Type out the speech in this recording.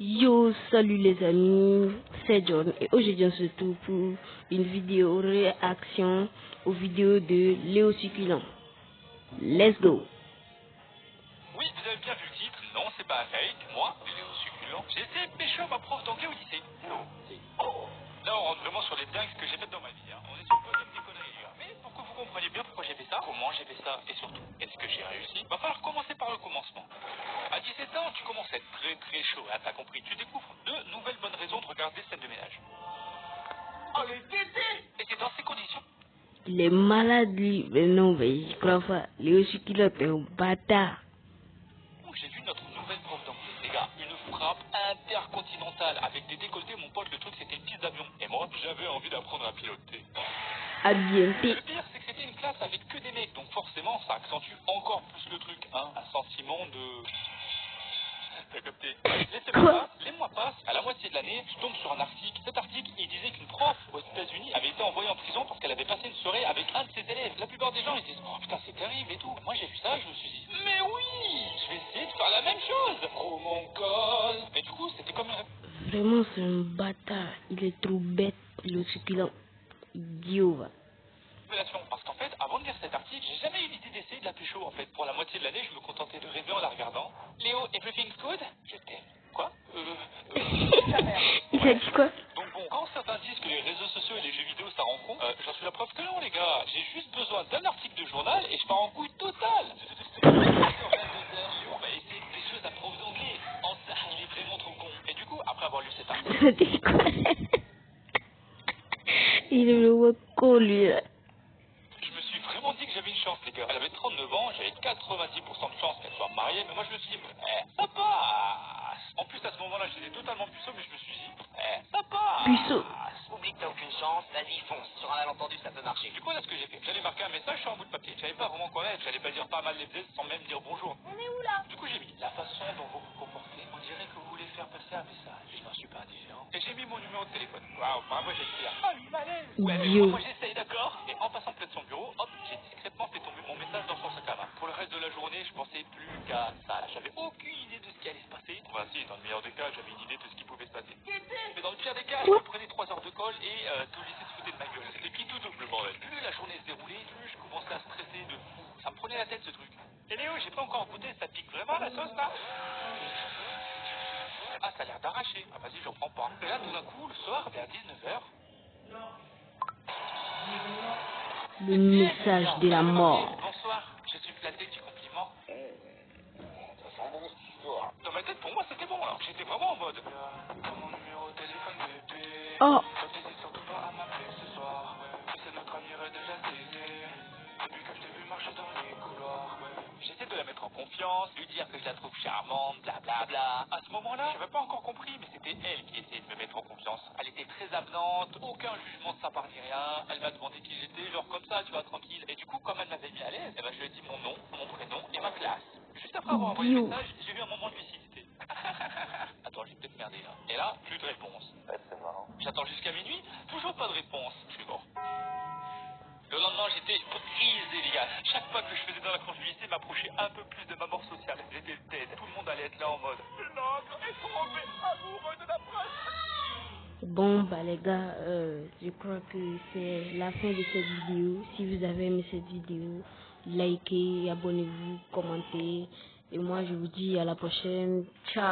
Yo, salut les amis, c'est John et aujourd'hui on se retrouve pour une vidéo réaction aux vidéos de Léo Succulent. Let's go. Oui, vous avez bien vu le titre. Non, c'est pas un fake. Moi, Léo Succulent, j'ai essayé de pécho ma prof d'anglais au lycée. Non, c'est... Là, on rentre vraiment sur les dingues que j'ai faites dans ma vie. On est sur le podium des conneries, les gars. Mais pour que vous compreniez bien pourquoi j'ai fait ça, comment j'ai fait ça, et surtout, est-ce que j'ai réussi, va falloir commencer par le commencement. À 17 ans, tu commences à être très chaud, hein, t'as compris. Tu découvres deux nouvelles bonnes raisons de regarder scène de ménage. Oh, les tétés! Et c'est dans ces conditions. Il est malade lui, mais non, mais je crois pas. Léo Succulent est un bâtard. J'ai vu notre nouvelle prof d'anglais, les gars, une frappe intercontinentale avec des décolletés, mon pote, le truc c'était une piste d'avion. Et moi, j'avais envie d'apprendre à piloter. Ambienté. Le pire, c'est que c'était une classe avec que des mecs, donc forcément, ça accentue encore plus le truc, hein. Un sentiment de... T'as capté? Les mois passent, à la moitié de l'année, je tombe sur un article. Cet article, il disait qu'une prof aux États-Unis avait été envoyée en prison parce qu'elle avait passé une soirée avec un de ses élèves. La plupart des gens ils disent, oh putain, c'est terrible et tout. Moi, j'ai vu ça, je me suis dit, mais oui, je vais essayer de faire la même chose. Oh mon god. Mais du coup, c'était comme une... Vraiment, c'est un bâtard. Il est trop bête, Léo Succulent. Idiot, va. révélation. Parce qu'en fait, avant de lire cet article, j'ai jamais eu l'idée d'essayer de la pécho. En fait, pour la moitié de l'année, je me contentais de rêver en la regardant. Léo, everything's good? Je t'aime. Quoi? Il a dit quoi? Donc bon, quand certains disent que les réseaux sociaux et les jeux vidéo ça rend con, j'en suis la preuve que non les gars. J'ai juste besoin d'un article de journal et je pars en couille totale. On va essayer des choses à prof d'anglais. En ça, il est vraiment trop con. Et du coup, après avoir lu cet article... C'est quoi? Il est vraiment con lui là. Je me suis vraiment dit que j'avais une chance, les gars. Elle avait 39 ans, j'avais 90% de chance qu'elle soit mariée, mais moi je me suis dit, ça passe. En plus, à ce moment-là, j'étais totalement puceau, mais je me suis dit, ça passe. Puceau. Oublie que t'as aucune chance, vas-y fonce. Sur un malentendu, ça peut marcher. Du coup, là, ce que j'ai fait, j'allais marquer un message sur un bout de papier. Je savais pas vraiment quoi mettre, j'allais pas dire pas mal les blés sans même dire bonjour. On est où là? Du coup, j'ai mis la façon dont vous vous comportez. On dirait que vous voulez faire passer un message. Je n'en suis pas indifférent. Et j'ai mis mon numéro de téléphone. Waouh, bravo, j'espère. Ah, il m'allait. Ouais, mais Idiot. moi j'essaye, d'accord. Et en passant près de son bureau, hop, j'ai discrètement fait tomber mon message dans son sac à main. Pour le reste de la journée, je pensais plus qu'à ça. J'avais aucune idée de ce qui allait se passer. Enfin, si, dans le meilleur des cas, j'avais une idée de ce qui pouvait se passer. Mais dans le pire des cas, je me prenais 3 heures de colle et tout laissait se foutre de ma gueule. C'était qui tout double, bordel. Plus la journée se déroulait, plus je commençais à stresser de fou. Ça me prenait la tête ce truc. Et Léo, j'ai pas encore goûté, ça pique vraiment la sauce là? Ah, ça a l'air d'arracher. Ah, vas-y, j'en prends pas. Et là, tout d'un coup, le soir, vers 19h. Le message de la mort. Bonsoir, je suis flatté du compliment. Ça sent bon cette histoire. Dans ma tête, pour moi, c'était bon. Alors, j'étais vraiment en mode. Mon numéro de téléphone, bébé. Oh. N'hésite surtout pas à m'appeler ce soir. C'est notre ami déjà taisé. Depuis que je t'ai vu marcher dans les couloirs. J'essaie de la mettre en confiance, lui dire que je la trouve charmante, blablabla. À ce moment-là, j'avais pas encore compris, mais c'était elle qui essayait de me mettre en confiance. Elle était très avenante, aucun jugement de sa part ni rien. Elle m'a demandé qui j'étais, genre comme ça, tu vois, tranquille. Et du coup, comme elle m'avait mis à l'aise, eh ben, je lui ai dit mon nom, mon prénom et ma classe. Juste après avoir envoyé le message, j'ai eu un moment de lucidité. Attends, j'ai peut-être merdé là. Et là, plus de réponse. Ouais, c'est marrant. J'attends jusqu'à minuit, toujours pas de réponse. Je suis mort. Le lendemain, j'étais brisé, les gars. Chaque pas que je faisais dans la cour du lycée m'approchait un peu plus de ma mort sociale. J'étais dead. Tout le monde allait être là en mode l'homme est tombé amoureux de la presse. Bon, bah les gars, je crois que c'est la fin de cette vidéo. Si vous avez aimé cette vidéo, likez, abonnez-vous, commentez. Et moi, je vous dis à la prochaine. Ciao.